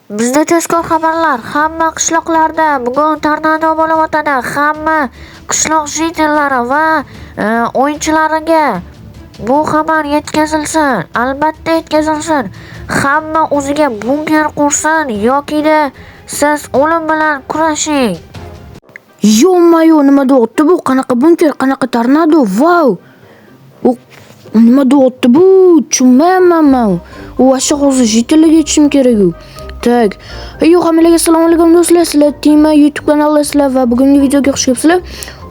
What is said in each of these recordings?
Bizda tezkor xabarlar. Hamma qishloqlarda bugun tornado bo'lib o'tadi. Hamma qishloq jitillari va o'yinchilariga bu xabar yetkazilsin. Albatta yetkazilsin. Hamma o'ziga bunker qursin yoki-da siz o'lim bilan kurashing. Yo-mayo, nima deyapti bu? Qanaqa bunker, qanaqa tornado? Vau! Nima deyapti bu? Tushunmayapman. U asha hozir jitiliga yetishim kerak u. Tak. Yo, hammalarga assalomu alaykum do'stlar. Sizlar Tima YouTube kanalidasizlar va bugungi videoga xush kelibsizlar.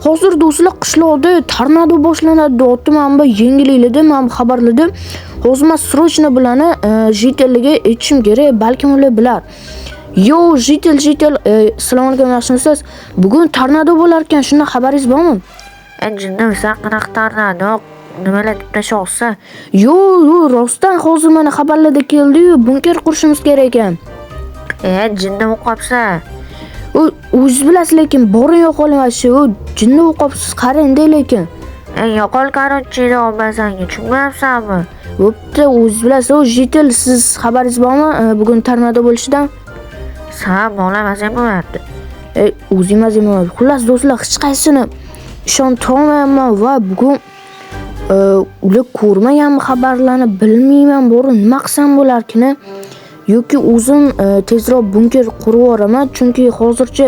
Hozir do'stlar qishloqda tornado boshlanadi deyapti. Men bu yangiliklarda men xabarladim. Hozir men srochno bilan jitiliga yetishim kerak. Balkim ular bilar. Yo, jitil. Assalomu alaykum, yaxshimisiz? Bugun tornado bo'lar ekan, shundan xabaringiz bormi? Jinnim, sen qanaqa tornado? Nimalar deb tashaqsa? Yo, rostdan hozir mana xabarlarda keldi-yu, bunker qurishimiz kerak ekan. Jinnim o'qibsa. O'zingiz bilasiz, lekin boring yo'qolmas shu. Jinni o'qibsiz, qarang-da lekin. Yo'qol qarorchida olmasanga tushunmayapsanmi? Bo'pti, o'zingiz bilasiz, jitil, siz xabaringiz bormi bugun tornado bo'lishidan? Sen bo'lamas bo'lyapti. O'zingiz emas. Xullas do'stlar, hech qaysini ishontirmayapman va bugun ular ko'rmagan xabarlarni bilmayman, bori nima qilsam bo'larkin? Yoki o'zim tezroq bunker qurib yuboraman, chunki hozircha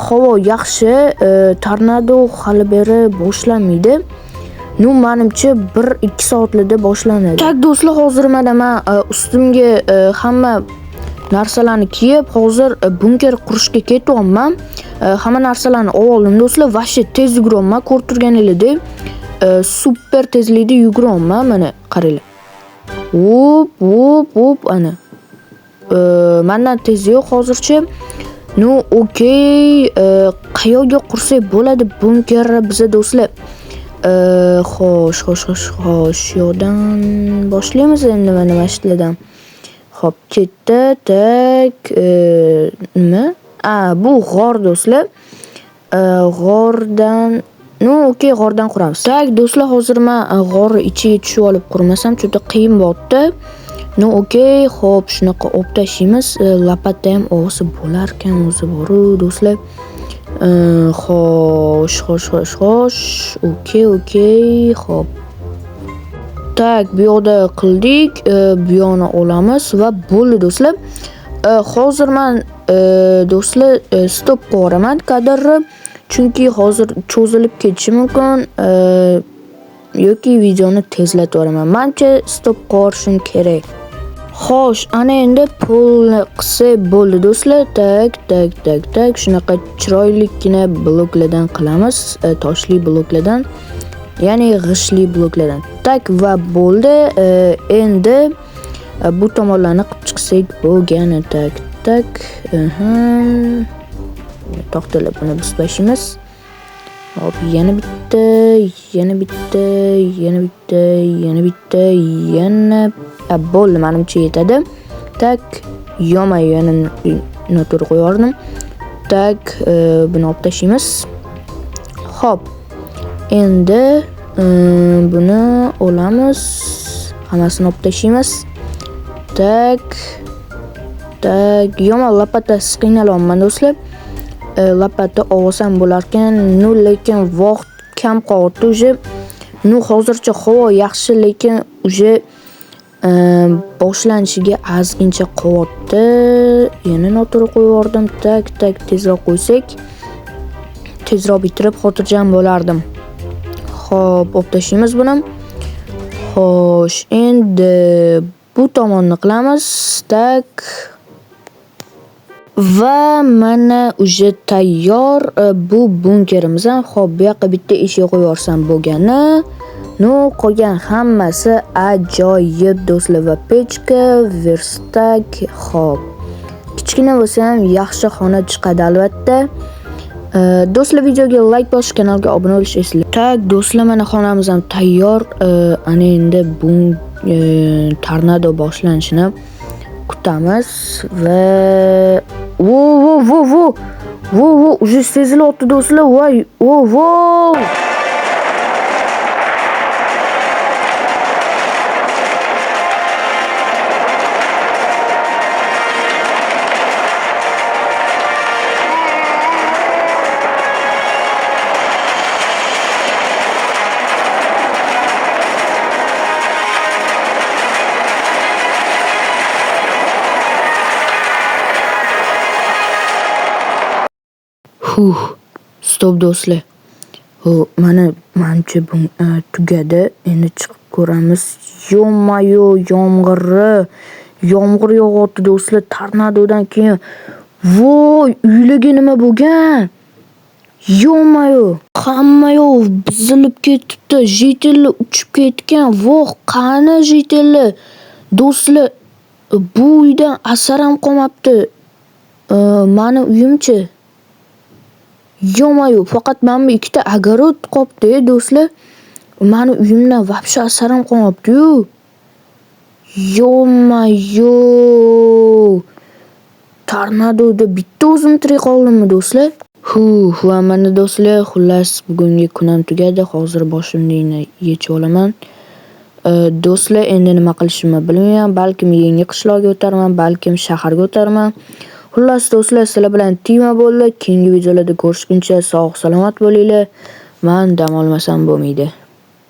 havo yaxshi, tornado hali beri boshlanmaydi. Menimcha 1-2 soatlarda boshlanadi. Tak do'stlar, hozir men ustimga hamma narsalarni kiyib, hozir bunker qurishga ketyapman. Hamma narsalarni oldim do'stlar, vashshe tez yuguraman, ko'rib turganingizdek. Super tezlikda yuguraman, mana qaranglar. Hop, ana. Mendan tez yo'q hozircha. Okey, qayerga qursak bo'ladi bunker bizda do'stlar? Xo'sh, yo'dan boshlaymiz endi mana mashitlardan. Xo'p, ketdi, tak, nima? Bu g'or do'stlar. G'ordan, okey, g'ordan quramiz. Tak, do'stlar, hozir men g'or ichiga tushib olib qurmasam, juda qiyin bo'ldi. Okey, xo'p, shunaqa olib tashlaymiz. Lapatda ham og'isi bo'lar ekan o'zi boru do'stlar. Xo'sh. Okey, xo'p. Tak, bu yoqda qildik, bu yoqni olamiz va bo'ldi do'stlar. Hozir men do'stlar stop qo'yaraman kadrni, chunki hozir cho'zilib ketishi mumkin yoki videoni tezlatib yuboraman. Mencha stop qo'yishim kerak. Xo'sh, ana endi pulni qilsa bo'ldi do'stlar. Tak. Shunaqa chiroylikgina bloklardan qilamiz, toshli bloklardan, ya'ni g'ishli bloklardan. Tak va bo'ldi. Endi bu tomonlarni qilib chiqsak bo'lgani. Tak. To'xtalib buni biz tashlaymiz. Hop, yana bitta. Bo'ldi, menimcha yetadi. Tak, yana noto'g'ri qo'yardim. Tak, buni olib tashlaymiz. Hop. Endi buni olamiz. Hammasini olib tashlaymiz. Tak. Yomon lapatasiz qiynalyapman do'stlar. Lapatda olsam bo'lar ekan, lekin vaqt kam qoldi uje. Hozircha havo yaxshi, lekin uje boshlanishiga ozgincha qolyapti. Yana noto'g'ri qo'yib yubordim. Tak, tezroq qo'ysak, tezroq bitirib xotirjam bo'lardim. Xo'p, olib tashlaymiz buni. Xo'sh, endi bu tomonni qilamiz. Tak. Va mana uje tayyor bu bunkerimiz. Xo'p, bu yoqqa bitta eshik qo'yib yuborsam bo'lgani. Qolgan hammasi ajoyib do'stlar va pechka, verstak. Xo'p. Kichkina bo'lsa ham yaxshi xona chiqadi albatta. Do'stlar, videoga like bosish, kanalga obuna bo'lish eslang. Tak, do'stlar, mana xonamiz ham tayyor. Ana endi bu tornado boshlanishini kutamiz va uje sezilyapti do'stlar. Voy. Stop do'stlar. Manimcha bu tugadi. Endi chiqib ko'ramiz. Yo-mayo, yomg'ir yog'yapti do'stlar. Tornadodan keyin. Voy, uylarga nima bo'lgan? Yo-mayo, hamma yoq buzilib ketibdi. Jitellar uchib ketgan. Voh, qani jitellar? Do'stlar, bu uydan asar ham qolmabdi. Mani uyimchi? Yo-mayo, faqat mana ikkita огород qolibdi, do'stlar. Mani uyimdan vobshe asar ham qolmabdi-yu. Yo-mayo. Tornadoda bitta o'zim tirik qoldimmi, do'stlar? Va mana do'stlar, xullas bugungi kun ham tugadi. Hozir boshimni yechib olaman. Do'stlar, endi nima qilishimni bilmayman. Balkim yangi qishloqqa o'tarman, balkim shaharga o'tarman. Xullas do'stlar, sizlar bilan Tima bo'ldi. Keyingi videolarda ko'rishguncha sog' salomat bo'linglar. Men dam olmasam bo'lmaydi.